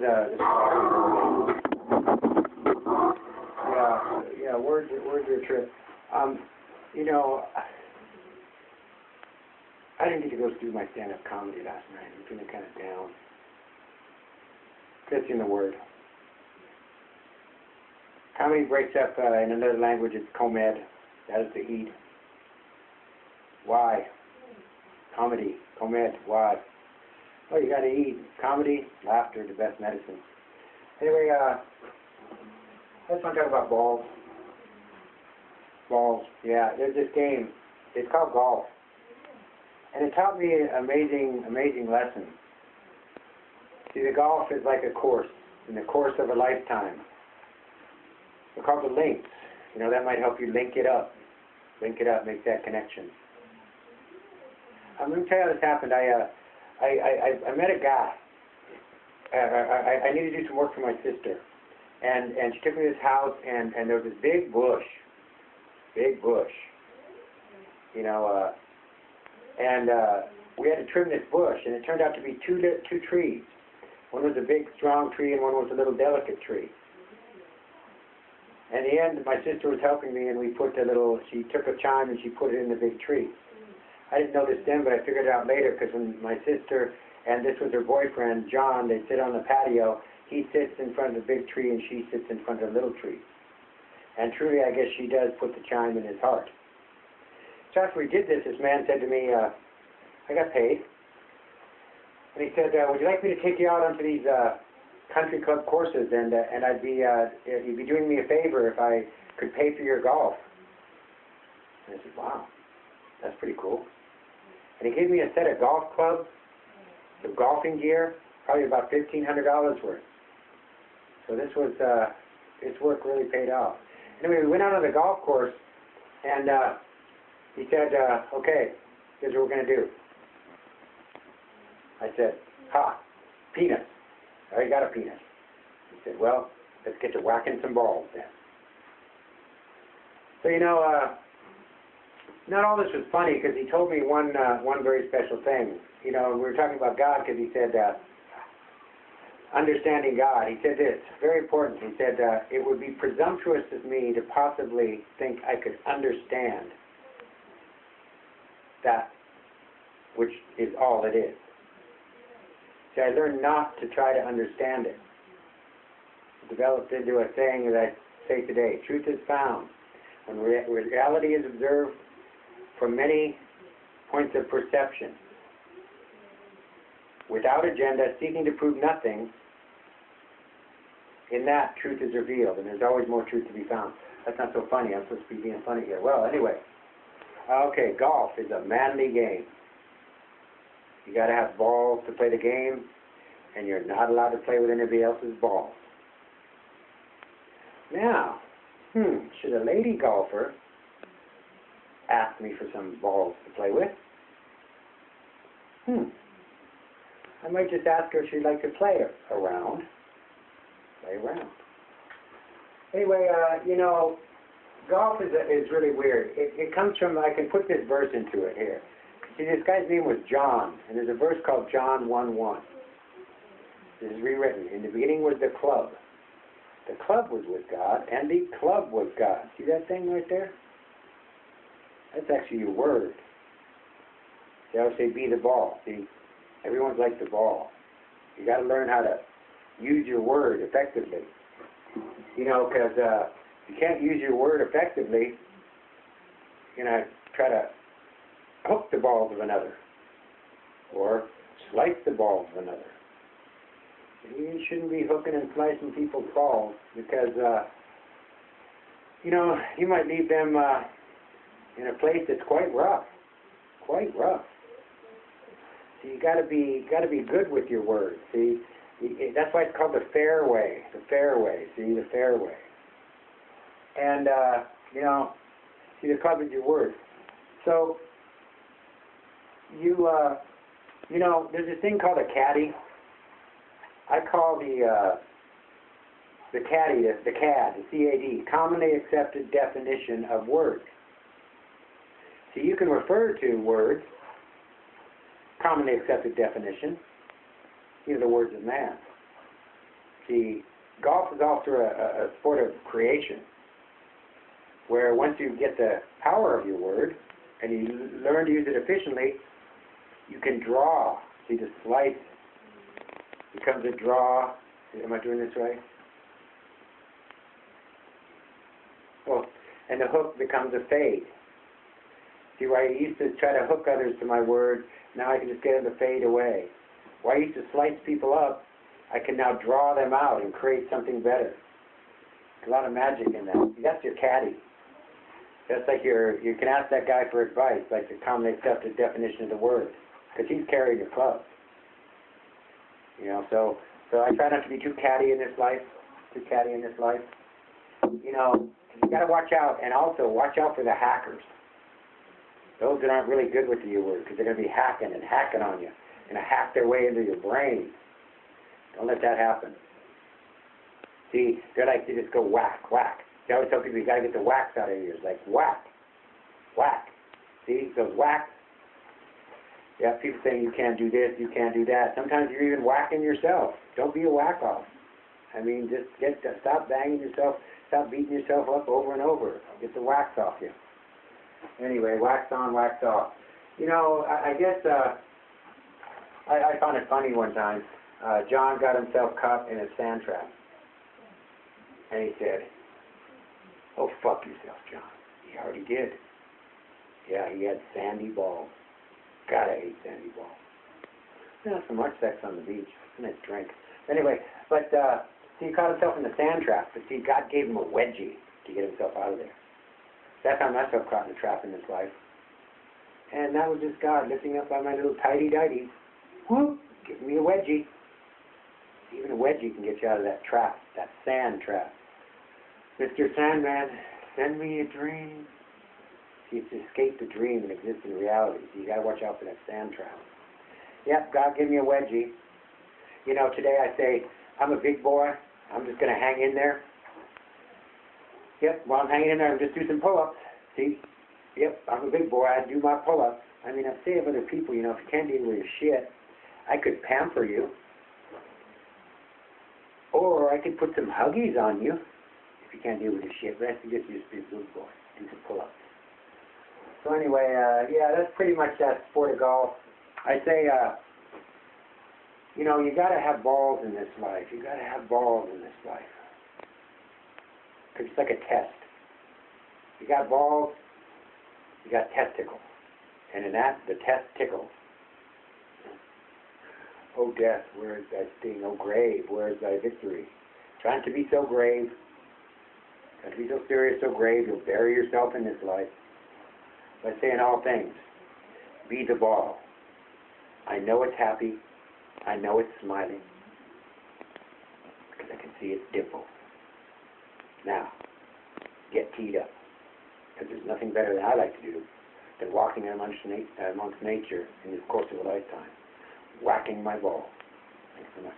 Yeah, words are a trip. You know, I didn't get to go do my stand-up comedy last night. I'm feeling kind of down. Fits in the word. Comedy breaks up in another language. It's comed. That is to eat. Why? Comedy, comed. Why? Well, you got to eat. Comedy, laughter, the best medicine. Anyway, I just want to talk about balls. Balls. Yeah, there's this game. It's called golf. And it taught me an amazing lesson. See, the golf is like a course, in the course of a lifetime. They're called the links. You know, that might help you link it up. Link it up, make that connection. I'm going to tell you how this happened. I met a guy. I needed to do some work for my sister. And she took me to this house, and there was this big bush. Big bush. You know, we had to trim this bush, and it turned out to be two trees. One was a big, strong tree, and one was a little delicate tree. In the end, my sister was helping me, and she took a chime and she put it in the big tree. I didn't know this then, but I figured it out later, because when my sister, and this was her boyfriend, John, they sit on the patio, he sits in front of the big tree, and she sits in front of the little tree. And truly, I guess she does put the chime in his heart. So after we did this man said to me, I got paid. And he said, would you like me to take you out onto these country club courses, and you'd be doing me a favor if I could pay for your golf. And I said, wow, that's pretty cool. And he gave me a set of golf clubs, some golfing gear, probably about $1,500 worth. So this was, his work really paid off. Anyway, we went out on the golf course, and he said, okay, here's what we're going to do. I said, penis. I already got a penis. He said, well, let's get to whacking some balls then. So, you know, not all this was funny, because he told me one very special thing. You know, we were talking about God, because he said, understanding God. He said this, very important. He said, it would be presumptuous of me to possibly think I could understand that which is all it is. See, I learned not to try to understand it. It developed into a saying that I say today, truth is found when reality is observed from many points of perception. Without agenda, seeking to prove nothing, in that truth is revealed, and there's always more truth to be found. That's not so funny. I'm supposed to be being funny here. Well, anyway. Okay, golf is a manly game. You got to have balls to play the game, and you're not allowed to play with anybody else's balls. Now, should a lady golfer ask me for some balls to play with? I might just ask her if she'd like to play around. Play around. Anyway, you know, golf is really weird. It comes from, I can put this verse into it here. See, this guy's name was John, and there's a verse called John 1:1. This is rewritten. In the beginning was the club. The club was with God, and the club was God. See that thing right there? That's actually your word. They always say, be the ball. See, everyone's like the ball. You got to learn how to use your word effectively. You know, because you can't use your word effectively, you're going to try to hook the balls of another or slice the balls of another. You shouldn't be hooking and slicing people's balls because, you know, you might leave them in a place that's quite rough. Quite rough. So you got to be good with your words. See, that's why it's called the fairway. The fairway. See, the fairway. And you know, see, the club is your word. So you know, there's this thing called a caddy. I call the caddy, the CAD, the C-A-D, commonly accepted definition of words. So you can refer to words, commonly accepted definition, these are the words of man. See, golf is also a sport of creation, where once you get the power of your word and you learn to use it efficiently, you can draw. See, the slice becomes a draw. Am I doing this right? Well, and the hook becomes a fade. See, where I used to try to hook others to my word, now I can just get them to fade away. Where I used to slice people up, I can now draw them out and create something better. A lot of magic in that. See, that's your caddy. That's like you can ask that guy for advice, like the commonly accepted definition of the word, because he's carrying your club. You know, so I try not to be too catty in this life, You know, you got to watch out, and also watch out for the hackers. Those that aren't really good with your word, because they're going to be hacking on you, and hack their way into your brain. Don't let that happen. See, they like to just go whack, whack. I always tell people you got to get the whacks out of your ears, like whack, whack. See, those whacks. You have people saying you can't do this, you can't do that. Sometimes you're even whacking yourself. Don't be a whack-off. I mean, just stop banging yourself, stop beating yourself up over and over. Get the wax off you. Anyway, wax on, wax off. You know, I guess I found it funny one time. John got himself caught in a sand trap. And he said, "Oh, fuck yourself, John." He already did. Yeah, he had sandy balls. God, I hate sandy balls. Not so much sex on the beach. It's a nice drink. Anyway, but see, he caught himself in the sand trap. But see, God gave him a wedgie to get himself out of there. So I found myself caught in a trap in this life. And that was just God lifting up by my little tighty-dighty. Whoop, giving me a wedgie. Even a wedgie can get you out of that trap, that sand trap. Mr. Sandman, send me a dream. See, it's to escape the dream and exist in reality. So you got to watch out for that sand trap. Yep, God gave me a wedgie. You know, today I say, I'm a big boy. I'm just going to hang in there. Yep, while I'm hanging in there, I'm just do some pull-ups. See? Yep, I'm a big boy. I do my pull-ups. I mean, I say of other people, you know, if you can't deal with your shit, I could pamper you. Or I could put some huggies on you if you can't deal with your shit. But that's just be a good boy. Do some pull-ups. So anyway, yeah, that's pretty much that sport of golf. I say, you know, you got to have balls in this life. You got to have balls in this life. Because it's like a test. You got balls, you got testicles. And in that, the test tickles. Oh, death, where is thy sting? Oh, grave, where is thy victory? Trying to be so grave, trying to be so serious, so grave, you'll bury yourself in this life. By saying all things, be the ball. I know it's happy. I know it's smiling. Because I can see its dimple. Now, get teed up. Because there's nothing better than I like to do than walking amongst nature in the course of a lifetime. Whacking my ball. Thanks so much.